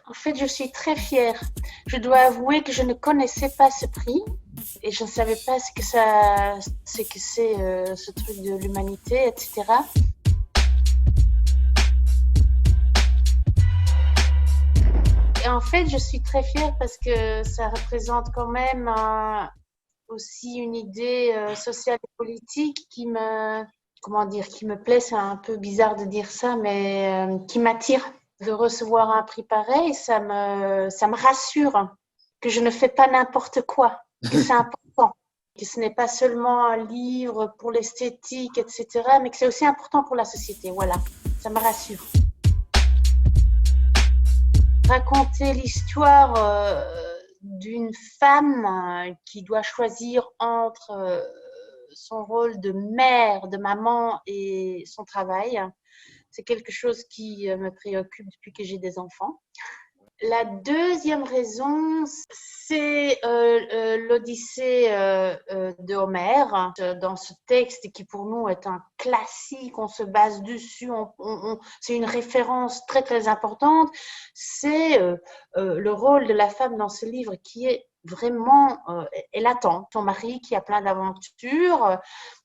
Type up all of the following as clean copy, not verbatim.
En fait, je suis très fière. Je dois avouer que je ne connaissais pas ce prix et je ne savais pas ce que c'est ce truc de l'humanité, etc. Et en fait, je suis très fière parce que ça représente quand même aussi une idée sociale et politique comment dire, qui me plaît. C'est un peu bizarre de dire ça, mais qui m'attire. De recevoir un prix pareil, ça me rassure que je ne fais pas n'importe quoi, que c'est important, que ce n'est pas seulement un livre pour l'esthétique, etc., mais que c'est aussi important pour la société. Voilà, ça me rassure. Raconter l'histoire d'une femme qui doit choisir entre son rôle de mère, de maman et son travail, c'est quelque chose qui me préoccupe depuis que j'ai des enfants. La deuxième raison, c'est l'Odyssée de Homère. Dans ce texte qui pour nous est un classique, on se base dessus, c'est une référence très très importante. C'est le rôle de la femme dans ce livre qui est vraiment, elle attend son mari qui a plein d'aventures,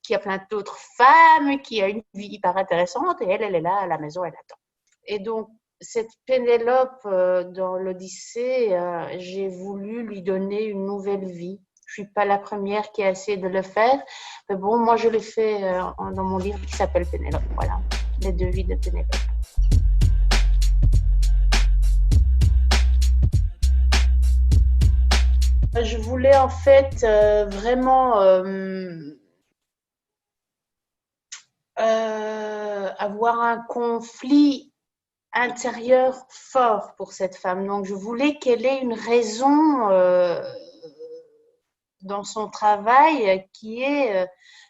qui a plein d'autres femmes, qui a une vie hyper intéressante et elle est là à la maison, elle attend. Et donc, cette Pénélope dans l'Odyssée, j'ai voulu lui donner une nouvelle vie. Je ne suis pas la première qui a essayé de le faire, mais bon, moi je l'ai fait dans mon livre qui s'appelle Pénélope. Voilà, les deux vies de Pénélope. Je voulais en fait vraiment avoir un conflit intérieur fort pour cette femme. Donc, je voulais qu'elle ait une raison dans son travail qui est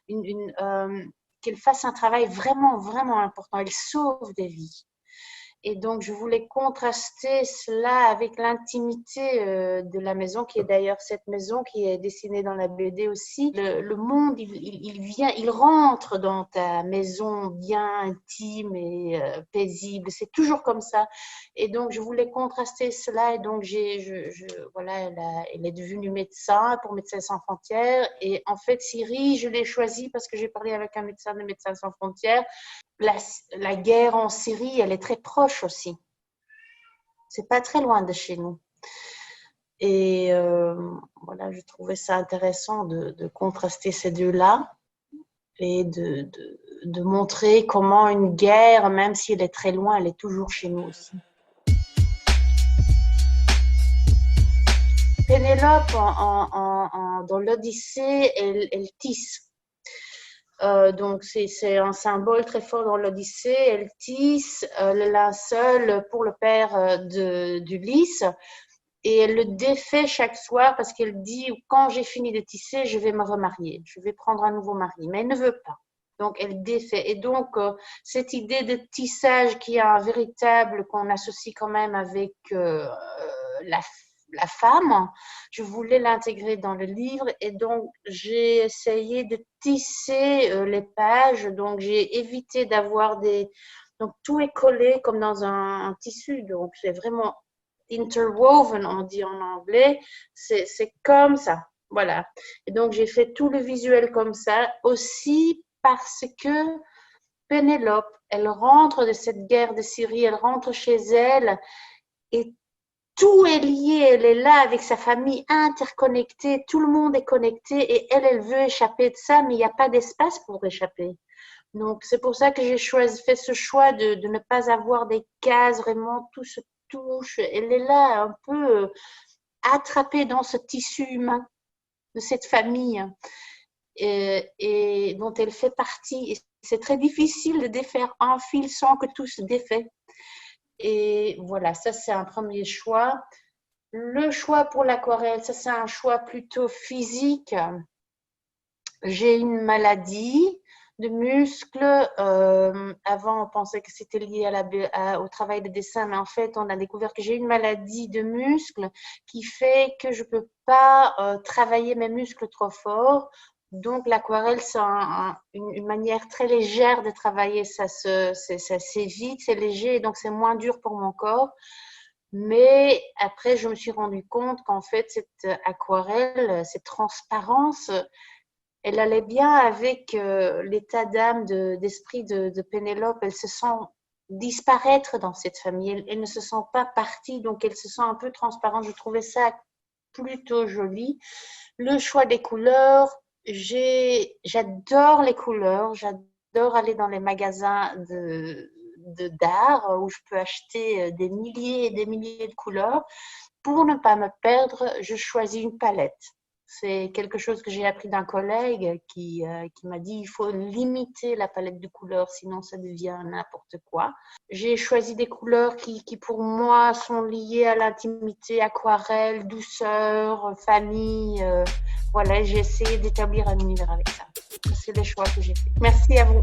qu'elle fasse un travail vraiment, vraiment important. Elle sauve des vies. Et donc, je voulais contraster cela avec l'intimité de la maison, qui est d'ailleurs cette maison qui est dessinée dans la BD aussi. Le monde, il vient, il rentre dans ta maison bien intime et paisible. C'est toujours comme ça. Et donc, je voulais contraster cela. Et donc, voilà, elle est devenue médecin pour Médecins sans frontières. Et en fait, Syrie, je l'ai choisie parce que j'ai parlé avec un médecin de Médecins sans frontières. La guerre en Syrie, elle est très proche aussi. C'est pas très loin de chez nous. Et voilà, je trouvais ça intéressant de contraster ces deux-là et de montrer comment une guerre, même si elle est très loin, elle est toujours chez nous aussi. Pénélope, dans l'Odyssée, elle tisse. Donc, c'est un symbole très fort dans l'Odyssée. Elle tisse le linceul pour le père d'Ulysse et elle le défait chaque soir parce qu'elle dit quand j'ai fini de tisser, je vais me remarier, je vais prendre un nouveau mari. Mais elle ne veut pas. Donc, elle défait. Et donc, cette idée de tissage qui est un véritable, qu'on associe quand même avec la femme, je voulais l'intégrer dans le livre et donc j'ai essayé de tisser les pages, donc j'ai évité d'avoir donc tout est collé comme dans un tissu, donc c'est vraiment interwoven, on dit en anglais, c'est comme ça, voilà. Et donc j'ai fait tout le visuel comme ça, aussi parce que Pénélope, elle rentre de cette guerre de Syrie, elle rentre chez elle et tout est lié, elle est là avec sa famille interconnectée, tout le monde est connecté et elle veut échapper de ça, mais il n'y a pas d'espace pour échapper. Donc, c'est pour ça que j'ai fait ce choix de ne pas avoir des cases, vraiment, tout se touche. Elle est là, un peu attrapée dans ce tissu humain de cette famille et dont elle fait partie. Et c'est très difficile de défaire un fil sans que tout se défait. Et voilà, ça c'est un premier choix. Le choix pour l'aquarelle, ça c'est un choix plutôt physique. J'ai une maladie de muscles. Avant, on pensait que c'était lié au travail de dessin, mais en fait, on a découvert que j'ai une maladie de muscles qui fait que je ne peux pas travailler mes muscles trop fort. Donc, l'aquarelle, c'est une manière très légère de travailler. Ça s'évite, c'est léger, donc c'est moins dur pour mon corps. Mais après, je me suis rendu compte qu'en fait, cette aquarelle, cette transparence, elle allait bien avec l'état d'âme, d'esprit de Pénélope. Elle se sent disparaître dans cette famille. Elle ne se sent pas partie, donc elle se sent un peu transparente. Je trouvais ça plutôt joli. Le choix des couleurs, j'adore les couleurs. J'adore aller dans les magasins d'art où je peux acheter des milliers et des milliers de couleurs. Pour ne pas me perdre, je choisis une palette. C'est quelque chose que j'ai appris d'un collègue qui m'a dit il faut limiter la palette de couleurs, sinon ça devient n'importe quoi. J'ai choisi des couleurs qui pour moi sont liées à l'intimité, aquarelle, douceur, famille. Voilà, j'ai essayé d'établir un univers avec ça. C'est les choix que j'ai fait. Merci à vous.